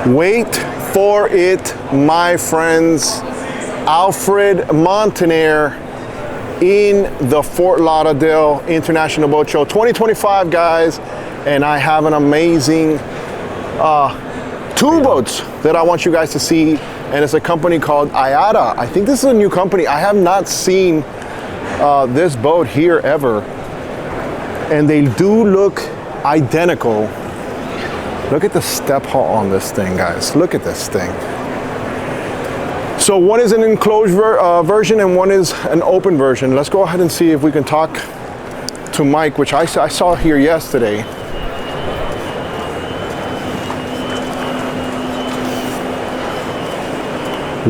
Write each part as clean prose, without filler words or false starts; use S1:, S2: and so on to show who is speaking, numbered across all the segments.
S1: Wait for it, my friends. Alfred Montaner in the Fort Lauderdale International Boat Show 2025, guys. And I have an amazing two boats that I want you guys to see. And it's a company called IATA. I think this is a new company. I have not seen this boat here ever. And they do look identical. Look at the step hull on this thing, guys. Look at this thing. So one is an enclosed version and one is an open version. Let's go ahead and see if we can talk to Mike, which I saw here yesterday.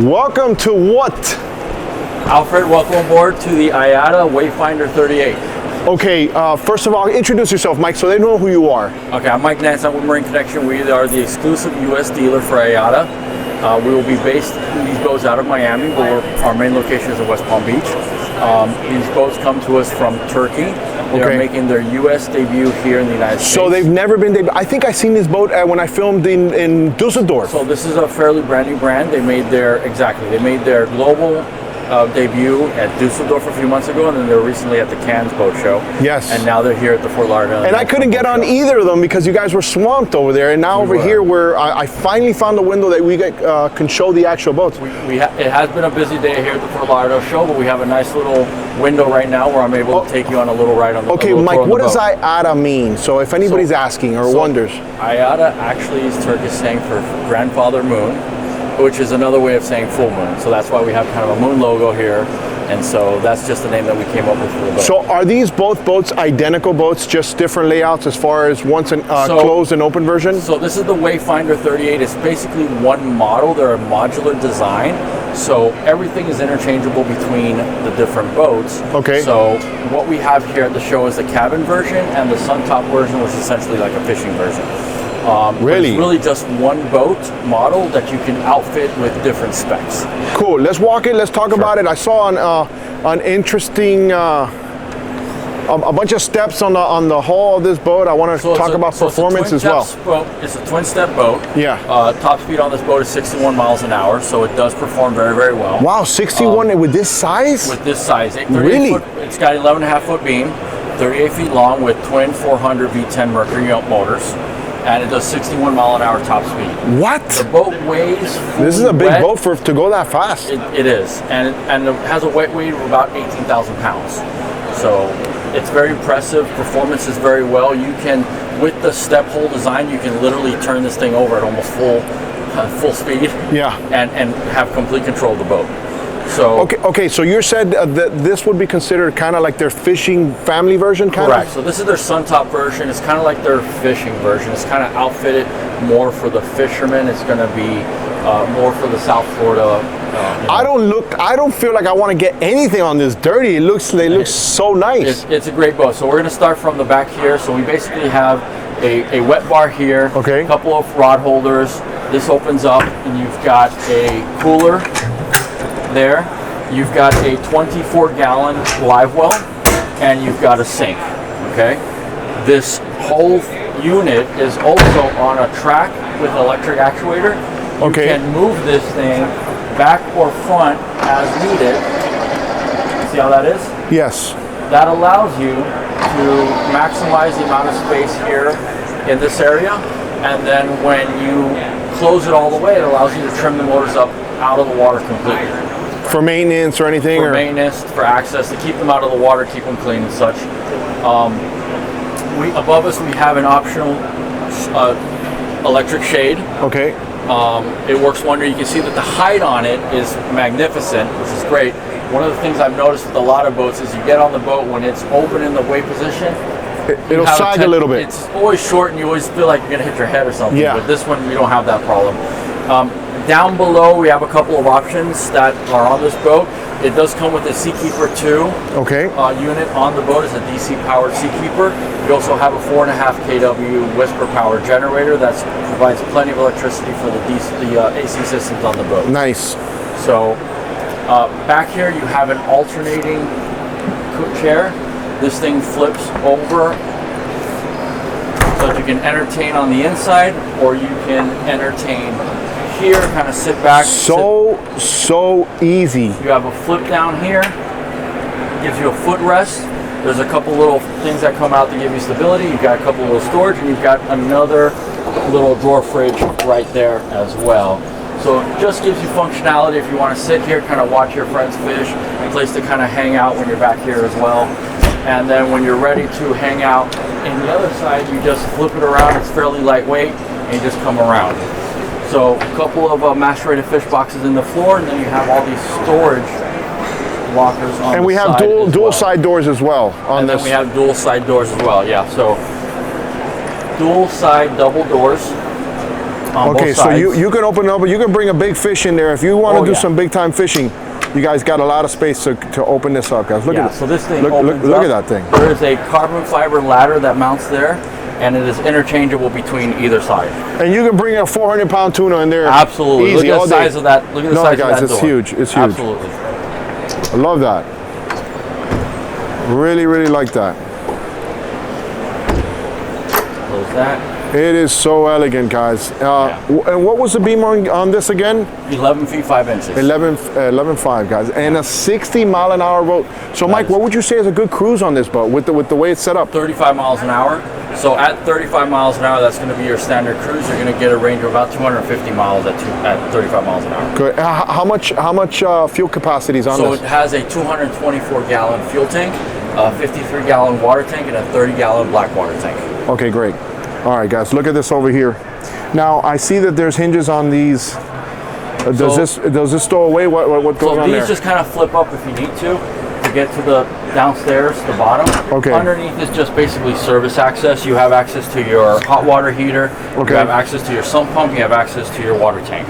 S1: Welcome to what?
S2: Alfred, welcome aboard to the IATA Wayfinder 38.
S1: Okay, first of all, introduce yourself, Mike, so they know who you are.
S2: Okay, I'm Mike Nance. I'm with Marine Connection. We are the exclusive U.S. dealer for IATA. We will be based in these boats out of Miami, but our main location is in West Palm Beach. These boats come to us from Turkey. They are making their U.S. debut here in the United States.
S1: So they've never been I think I seen this boat when I filmed in Dusseldorf.
S2: So this is a fairly brand new brand. They made their global debut at Dusseldorf a few months ago, and then they were recently at the Cannes Boat Show.
S1: Yes.
S2: And now they're here at the Fort Lauderdale.
S1: And I couldn't get on either of them because you guys were swamped over there. And now over here, where I finally found a window that we can show the actual boats.
S2: It has been a busy day here at the Fort Lauderdale show, but we have a nice little window right now where I'm able to take you on a little ride on the boat.
S1: Okay, Mike, what does IATA mean? So if anybody's asking or wonders.
S2: IATA actually is Turkish saying for grandfather moon, which is another way of saying full moon. So that's why we have kind of a moon logo here. And so that's just the name that we came up with for the boat.
S1: So are these both boats identical boats, just different layouts as far as one's a closed and open version?
S2: So this is the Wayfinder 38. It's basically one model. They're a modular design. So everything is interchangeable between the different boats.
S1: Okay.
S2: So what we have here at the show is the cabin version and the Suntop version, which is essentially like a fishing version.
S1: Really?
S2: It's really just one boat model that you can outfit with different specs.
S1: Cool. Let's walk it. Let's talk about it. I saw an interesting, a bunch of steps on the hull of this boat. I want to talk about performance as well.
S2: It's a twin-step boat.
S1: Yeah.
S2: Top speed on this boat is 61 miles an hour, so it does perform very, very well.
S1: Wow, 61 with this size?
S2: With this size.
S1: Really?
S2: It's got 11.5-foot beam, 38 feet long with twin 400 V10 Mercury motors. And it does 61 mile an hour top speed.
S1: What?
S2: The boat weighs.
S1: This is a big boat to go that fast.
S2: It is, and it has a weight of about 18,000 pounds. So it's very impressive. Performance is very well. You can, with the step hole design, you can literally turn this thing over at almost full speed. Yeah. And have complete control of the boat. So
S1: okay. So you said that this would be considered kind of like their fishing family version, kind of?
S2: Correct. So this is their Suntop version. It's kind of like their fishing version. It's kind of outfitted more for the fishermen. It's going to be more for the South Florida.
S1: I don't feel like I want to get anything on this dirty. It looks so nice.
S2: It's a great boat. So we're going to start from the back here. So we basically have a wet bar here. Okay. A couple of rod holders. This opens up, and you've got a cooler. There, you've got a 24-gallon live well, and you've got a sink. Okay, this whole unit is also on a track with an electric actuator. You can move this thing back or front as needed. See how that is?
S1: Yes.
S2: That allows you to maximize the amount of space here in this area, and then when you close it all the way, it allows you to trim the motors up out of the water completely.
S1: For maintenance or anything?
S2: For maintenance, for access, to keep them out of the water, keep them clean and such. Above us we have an optional electric shade. Okay. It works wonder. You can see that the height on it is magnificent, which is great. One of the things I've noticed with a lot of boats is you get on the boat when it's open in the way position.
S1: It'll sag a little bit.
S2: It's always short and you always feel like you're going to hit your head or something. Yeah. But this one, we don't have that problem. Down below, we have a couple of options that are on this boat. It does come with a Seakeeper 2 unit on the boat. It's a DC-powered Seakeeper. We also have a 4.5 kW Whisper power generator that provides plenty of electricity for the AC systems on the boat.
S1: Nice.
S2: So back here, you have an alternating chair. This thing flips over So you can entertain on the inside, or you can entertain here, kind of sit back.
S1: So easy.
S2: You have a flip down here, gives you a footrest. There's a couple little things that come out to give you stability. You've got a couple little storage, and you've got another little drawer fridge right there as well. So it just gives you functionality if you want to sit here, kind of watch your friends fish, a place to kind of hang out when you're back here as well. And then when you're ready to hang out in the other side, you just flip it around. It's fairly lightweight, and you just come around. So a couple of macerated fish boxes in the floor, and then you have all these storage lockers on
S1: and we have dual side doors as well on this.
S2: And then we have dual side doors as well, yeah. So dual side double doors on both sides.
S1: So you can open up, you can bring a big fish in there. If you want to do some big time fishing, you guys got a lot of space to open this up, guys. Look at this.
S2: So this thing
S1: look at that thing.
S2: There is a carbon fiber ladder that mounts there, and it is interchangeable between either side.
S1: And you can bring a 400-pound tuna in there.
S2: Absolutely.
S1: Easy,
S2: look at the size of that. Look at the size
S1: guys,
S2: of that
S1: it's
S2: door.
S1: huge. It's huge.
S2: Absolutely.
S1: I love that. Really, really like that.
S2: Close that.
S1: It is so elegant, guys. And what was the beam on this again?
S2: 11 feet 5 inches.
S1: 11.5, guys, and a 60-mile-an-hour boat. So, Mike, what would you say is a good cruise on this boat with the way it's set up?
S2: 35 miles an hour. So at 35 miles an hour, that's going to be your standard cruise. You're going to get a range of about 250 miles at 35 miles an hour.
S1: Good. How much fuel capacity is on this?
S2: So it has a 224-gallon fuel tank, a 53-gallon water tank, and a 30-gallon black water tank.
S1: Okay, great. All right, guys, look at this over here. Now I see that there's hinges on these. Does this stow away? What goes on there?
S2: So these just kind of flip up if you need to get to the downstairs, the bottom.
S1: Okay.
S2: Underneath is just basically service access. You have access to your hot water heater.
S1: Okay.
S2: You have access to your sump pump. You have access to your water tank.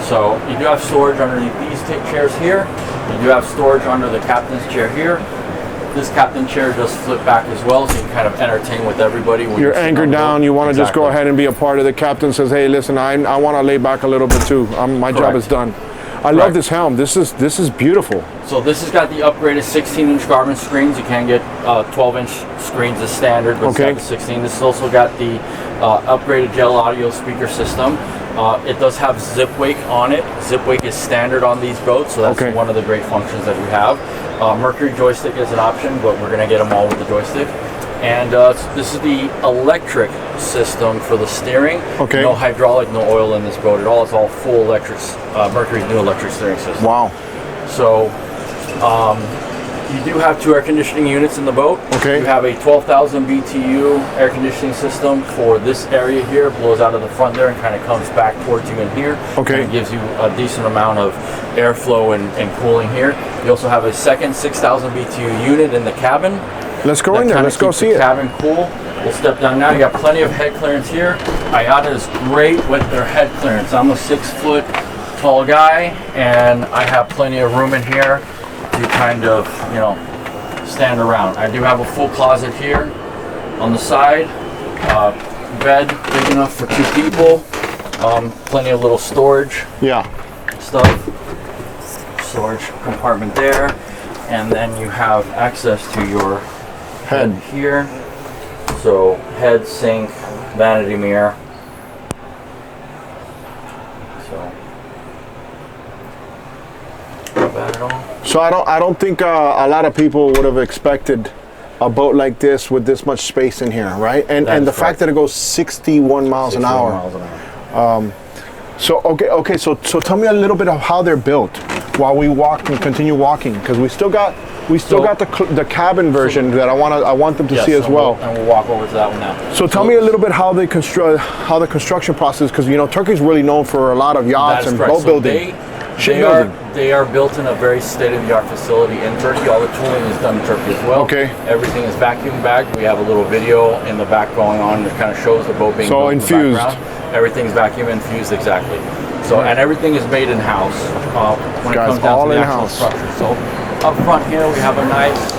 S2: So you do have storage underneath these chairs here. You do have storage under the captain's chair here. This captain chair does flip back as well, so you can kind of entertain with everybody. When
S1: you're anchored down, you want to just go ahead and be a part of the captain says, hey, listen, I want to lay back a little bit too. My job is done. I love this helm. This is beautiful.
S2: So this has got the upgraded 16-inch Garmin screens. You can get 12-inch screens as standard, but it's got the 16. This has also got the upgraded gel audio speaker system. It does have zip wake on it. Zip wake is standard on these boats, so that's one of the great functions that we have. Mercury joystick is an option, but we're going to get them all with the joystick. And this is the electric system for the steering.
S1: Okay.
S2: No hydraulic, no oil in this boat at all. It's all full electric, Mercury's new electric steering system.
S1: Wow.
S2: So you do have 2 air conditioning units in the boat.
S1: Okay.
S2: You have a 12,000 BTU air conditioning system for this area here. It blows out of the front there and kind of comes back towards you in here.
S1: Okay.
S2: And it gives you a decent amount of airflow and cooling here. You also have a second 6,000 BTU unit in the cabin.
S1: Let's go in there. Let's go see it.
S2: Cabin cool. We'll step down now. You got plenty of head clearance here. IATA is great with their head clearance. I'm a 6-foot tall guy, and I have plenty of room in here to kind of, stand around. I do have a full closet here on the side. Bed big enough for 2 people. Plenty of little storage. Stuff. Storage compartment there, and then you have access to your head here. So head, sink, vanity mirror. So not bad at all.
S1: So I don't think a lot of people would have expected a boat like this with this much space in here, right? And the fact that it goes 61 miles an hour. So tell me a little bit of how they're built while we walk and continue walking, because we still got the cabin version that I want them to see as well.
S2: And we'll walk over to that one now.
S1: So tell me a little bit how the construction process, because Turkey's really known for a lot of yachts and boat building.
S2: They are built in a very state-of-the-art facility in Turkey. All the tooling is done in Turkey as well.
S1: Okay.
S2: Everything is vacuum bagged. We have a little video in the back going on that kind of shows the boat being built
S1: infused.
S2: in the background. Everything's vacuum infused, exactly. So, and everything is made in-house when it comes down to the actual structure. So up front here we have a nice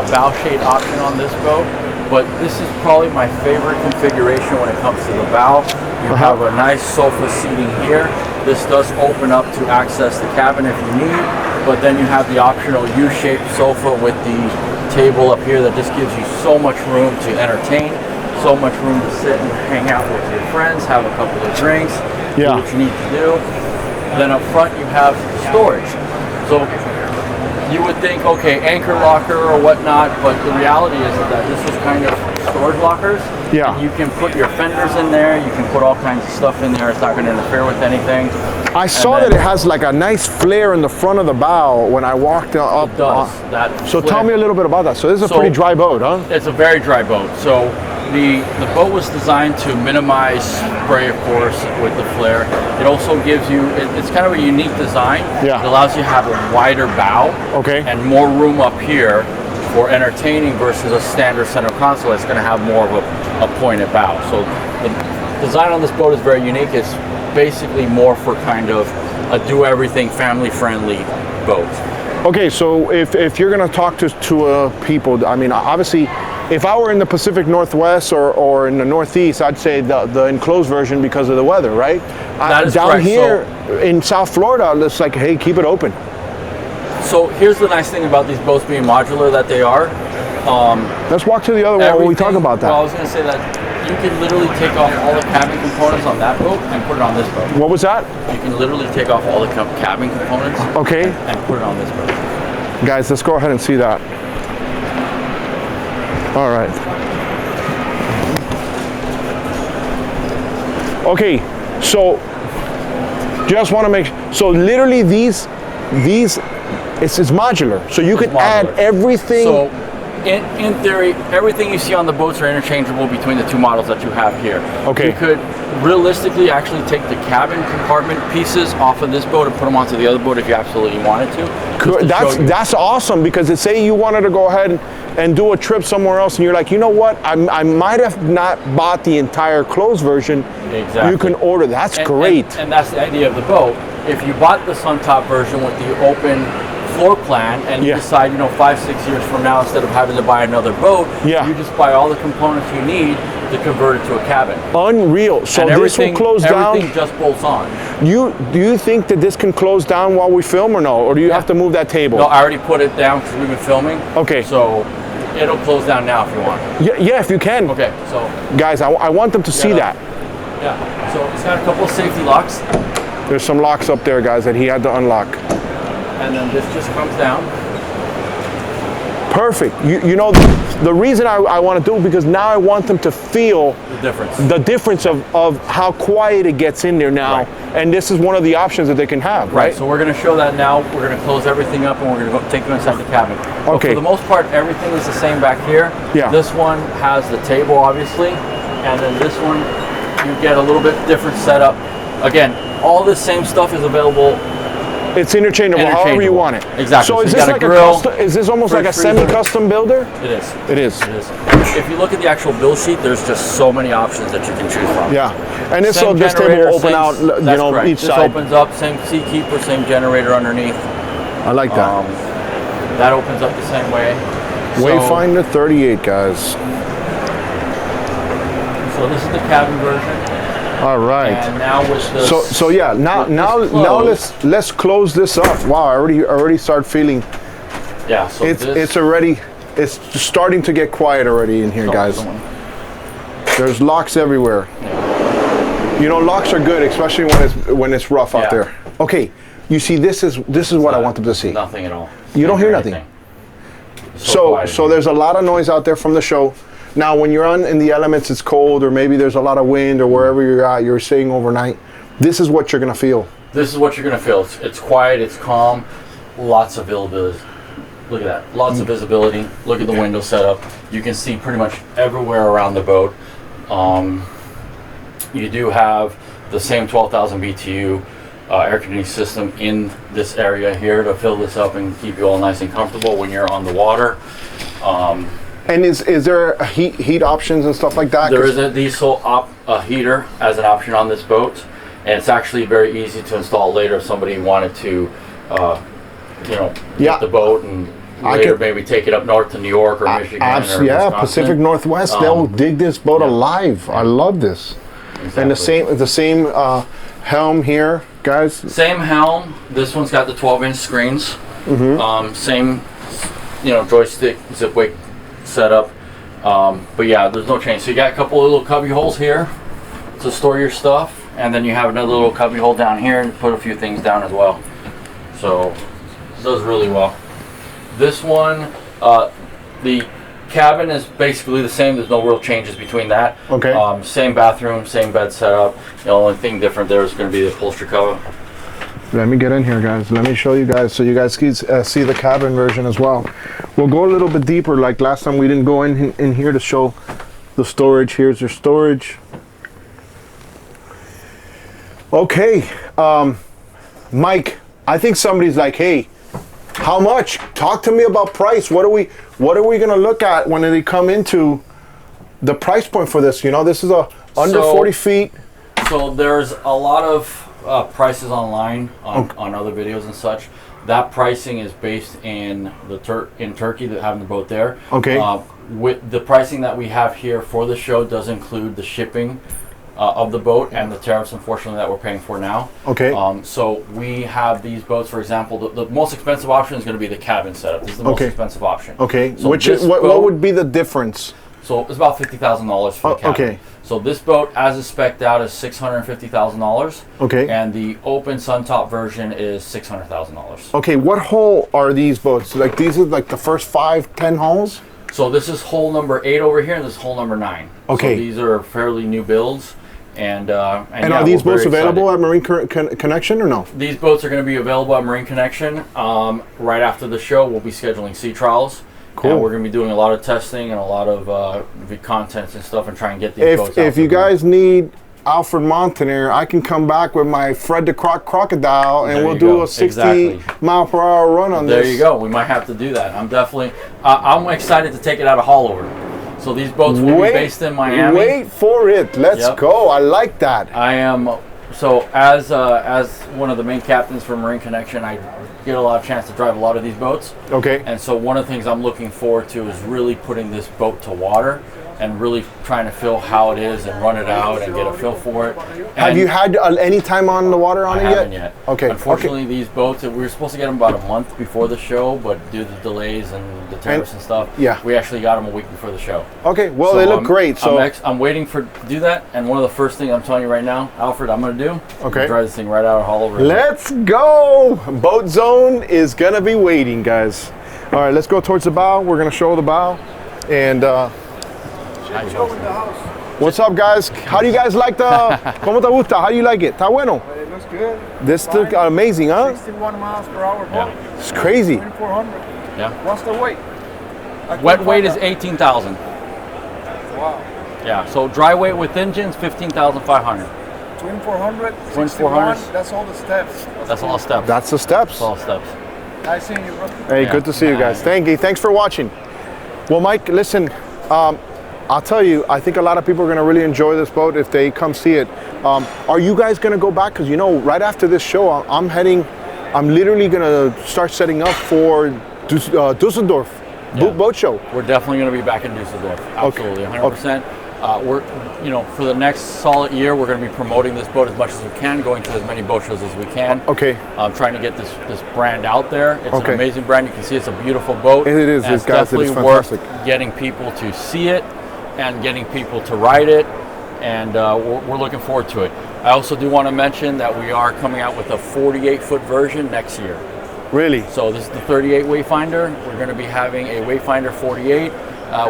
S2: bow shade option on this boat, but this is probably my favorite configuration when it comes to the bow. You have a nice sofa seating here. This does open up to access the cabin if you need, but then you have the optional U-shaped sofa with the table up here that just gives you so much room to entertain. so much room to sit and hang out with your friends, have a couple of drinks, do what you need to do. Then up front you have storage. So you would think, okay, anchor locker or whatnot, but the reality is that this is kind of storage lockers.
S1: Yeah.
S2: You can put your fenders in there, you can put all kinds of stuff in there, it's not going to interfere with anything.
S1: I saw that it has like a nice flare in the front of the bow when I walked up.
S2: It does.
S1: So tell me a little bit about that. So this is a pretty dry boat, huh?
S2: It's a very dry boat. So the boat was designed to minimize spray, of course, with the flare. It also gives you, it's kind of a unique design.
S1: Yeah.
S2: It allows you to have a wider bow.
S1: Okay.
S2: And more room up here for entertaining versus a standard center console that's going to have more of a pointed bow. So the design on this boat is very unique. It's basically more for kind of a do-everything, family-friendly boat.
S1: Okay, so if you're going to talk to people, I mean, obviously, if I were in the Pacific Northwest or in the Northeast, I'd say the enclosed version because of the weather, right?
S2: That is
S1: down
S2: correct.
S1: here in South Florida, it's like, hey, keep it open.
S2: So here's the nice thing about these boats being modular that they are.
S1: Let's walk to the other one when we talk about that.
S2: Well, I was going to say that you can literally take off all the cabin components on that boat and put it on this boat.
S1: What was that?
S2: You can literally take off all the cabin components.
S1: Okay.
S2: And put it on this boat.
S1: Guys, let's go ahead and see that. All right. Okay, so just want to make so literally these it's modular, so you can add everything.
S2: So in theory, everything you see on the boats are interchangeable between the two models that you have here.
S1: Okay.
S2: You could realistically actually take the cabin compartment pieces off of this boat and put them onto the other boat if you absolutely wanted to.
S1: That's awesome, because it say you wanted to go ahead and do a trip somewhere else and you're like, you know what, I might have not bought the entire closed version.
S2: Exactly.
S1: You can order. That's great.
S2: And that's the idea of the boat. If you bought the Suntop version with the open floor plan and you decide, 5-6 years from now, instead of having to buy another boat, you just buy all the components you need to convert it to a cabin.
S1: Unreal. So this will close down.
S2: Everything just bolts on.
S1: Do you think that this can close down while we film or no? Or do you have to move that table?
S2: No, I already put it down because we've been filming.
S1: Okay.
S2: So it'll close down now if you want.
S1: Yeah, if you can.
S2: Okay, so.
S1: Guys, I want them to see that.
S2: Yeah, so it's got a couple of safety locks.
S1: There's some locks up there, guys, that he had to unlock.
S2: And then this just comes down.
S1: Perfect. You know, the reason I want to do it because now I want them to feel the difference of how quiet it gets in there now. Right. And this is one of the options that they can have, right?
S2: So we're going to show that now. We're going to close everything up and we're going to go take them inside the cabin.
S1: Okay.
S2: But for the most part, everything is the same back here.
S1: Yeah.
S2: This one has the table, obviously. And then this one, you get a little bit different setup. Again, all this same stuff is available.
S1: It's interchangeable, however you want it.
S2: Exactly.
S1: So is this like a custom? Is this almost like a semi-custom builder?
S2: It is.
S1: It is.
S2: It is. If you look at the actual build sheet, there's just so many options that you can choose from.
S1: Yeah, and this table will open out, each
S2: this
S1: side.
S2: This opens up, same seatkeeper, same generator underneath.
S1: I like that.
S2: That opens up the same way.
S1: Wayfinder 38, guys.
S2: So this is the cabin version.
S1: All right.
S2: And now with this.
S1: So yeah. Now let's close this up. Wow. I already start feeling.
S2: Yeah. So
S1: it's starting to get quiet already in here, guys. There's locks everywhere. Yeah. Locks are good, especially when it's rough out there. Okay. You see, this is what I want them to see.
S2: Nothing at all.
S1: You don't hear nothing. So there's a lot of noise out there from the show. Now, when you're in the elements, it's cold, or maybe there's a lot of wind, or wherever you're at, you're staying overnight. This is what you're gonna feel.
S2: This is what you're gonna feel. It's quiet, it's calm, lots of visibility. Look at that, lots of visibility. Look at the window setup. You can see pretty much everywhere around the boat. You do have the same 12,000 BTU air conditioning system in this area here to fill this up and keep you all nice and comfortable when you're on the water.
S1: And is there heat options and stuff like that?
S2: There is a diesel heater as an option on this boat, and it's actually very easy to install later if somebody wanted to, get the boat and later maybe take it up north to New York or Michigan. Or Wisconsin.
S1: Pacific Northwest. They'll dig this boat alive. I love this. Exactly. And the same helm here, guys.
S2: Same helm. This one's got the 12-inch screens. Mm-hmm. Same, joystick, zip wake setup. But yeah, there's no change. So you got a couple of little cubby holes here to store your stuff, and then you have another little cubby hole down here and put a few things down as well. So it does really well. This one, the cabin is basically the same. There's no real changes between that.
S1: Okay.
S2: Same bathroom, same bed setup. The only thing different there is going to be the upholstery cover.
S1: Let me get in here, guys. Let me show you guys so you guys can see the cabin version as well. We'll go a little bit deeper. Like last time, we didn't go in here to show the storage. Here's your storage. Okay, Mike. I think somebody's like, "Hey, how much? Talk to me about price. What are we gonna look at when they come into the price point for this? You know, this is under 40 feet.
S2: So there's a lot of prices online on other videos and such. That pricing is based in Turkey, that having the boat there.
S1: Okay.
S2: With the pricing that we have here for the show does include the shipping of the boat and the tariffs, unfortunately, that we're paying for now.
S1: Okay.
S2: So we have these boats, for example, the most expensive option is going to be the cabin setup. This is the most expensive option.
S1: Okay.
S2: So
S1: which is what would be the difference?
S2: So it's about $50,000 for the cabin.
S1: Okay.
S2: So this boat, as is spec'd out, is $650,000.
S1: Okay.
S2: And the open suntop version is $600,000.
S1: Okay. What hole are these boats? Like these are like the first 5-10 holes?
S2: So this is hole number 8 over here, and this is hole number 9.
S1: Okay.
S2: So these are fairly new builds. And yeah,
S1: are these boats available at Marine Connection or no?
S2: These boats are going to be available at Marine Connection. Right after the show, we'll be scheduling sea trials. Cool. And we're going to be doing a lot of testing and a lot of contents and stuff, and try and get these boats out.
S1: If you guys need Alfred Montaner, I can come back with my Fred the Crocodile, and we'll do a 60 mile per hour run on this.
S2: There you go. We might have to do that. I'm definitely, I'm excited to take it out of haulover. So these boats will be based in Miami.
S1: Wait for it. Let's go. I like that.
S2: I am, so as one of the main captains for Marine Connection, I get a lot of chance to drive a lot of these boats.
S1: Okay.
S2: And so one of the things I'm looking forward to is really putting this boat to water and really trying to feel how it is and run it out and get a feel for it.
S1: Have you had any time on the water on it yet?
S2: I haven't yet.
S1: Okay.
S2: Unfortunately, these boats, we were supposed to get them about a month before the show, but due to the delays and the tariffs and stuff, we actually got them a week before the show.
S1: Okay. Well, so they look great. So
S2: I'm waiting to do that. And one of the first things I'm telling you right now, Alfred, I'm going to do.
S1: Okay.
S2: Drive this thing right out of haulover.
S1: Let's go. Boat zone is gonna be waiting, guys. All right, let's go towards the bow. We're gonna show the bow, and. What's up, guys? How do you guys like the? ¿Cómo te gusta? How do you like it? ¿Está bueno?
S3: It looks good.
S1: This looks amazing, huh?
S3: 61 miles per hour.
S2: Yeah.
S1: It's crazy.
S3: 2,400.
S2: Yeah.
S3: What's the weight?
S2: Wet weight is 18,000.
S3: Wow.
S2: Yeah. So dry weight with engines 15,500.
S3: Twin 400.
S2: Twin 400.
S3: That's all the steps.
S2: That's all the steps.
S1: That's the steps.
S2: That's all the steps.
S3: Nice seeing you, bro.
S1: Hey, good to see you guys. Thank you. Thanks for watching. Well, Mike, listen. I'll tell you, I think a lot of people are going to really enjoy this boat if they come see it. Are you guys going to go back? Because, you know, right after this show, I'm literally going to start setting up for Dusseldorf boat show.
S2: We're definitely going to be back in Dusseldorf. Absolutely, 100%. We're, you know, for the next solid year, we're going to be promoting this boat as much as we can, going to as many boat shows as we can.
S1: Okay.
S2: Trying to get this brand out there. It's an amazing brand. You can see it's a beautiful boat.
S1: It is.
S2: It's definitely worth getting people to see it and getting people to ride it, and we're looking forward to it. I also do want to mention that we are coming out with a 48-foot version next year.
S1: Really?
S2: So this is the 38 Wayfinder. We're going to be having a Wayfinder 48.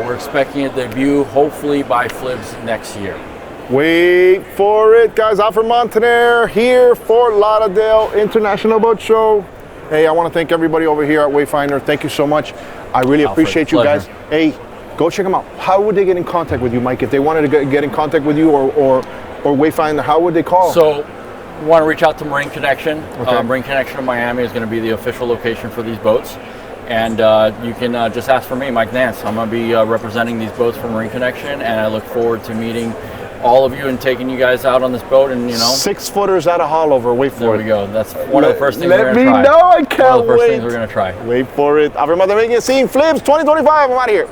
S2: We're expecting a debut hopefully by Flibs next year.
S1: Wait for it, guys. Alfred Montaner here, Fort Lauderdale International Boat Show. Hey, I want to thank everybody over here at Wayfinder. Thank you so much. I really appreciate you guys. Hey, go check them out. How would they get in contact with you, Mike? If they wanted to get in contact with you or Wayfinder, how would they call?
S2: So, want to reach out to Marine Connection. Marine Connection in Miami is going to be the official location for these boats. And you can just ask for me, Mike Nance. I'm going to be representing these boats for Marine Connection, and I look forward to meeting all of you and taking you guys out on this boat. And, you know,
S1: 6-footers out of haulover. Wait for it.
S2: There we go. That's one of the first things we're going to try.
S1: Let me know. I can't wait.
S2: One of the first things we're going to try.
S1: Wait for it. Alfred Montaner making a scene. Flibs 2025. I'm out of here.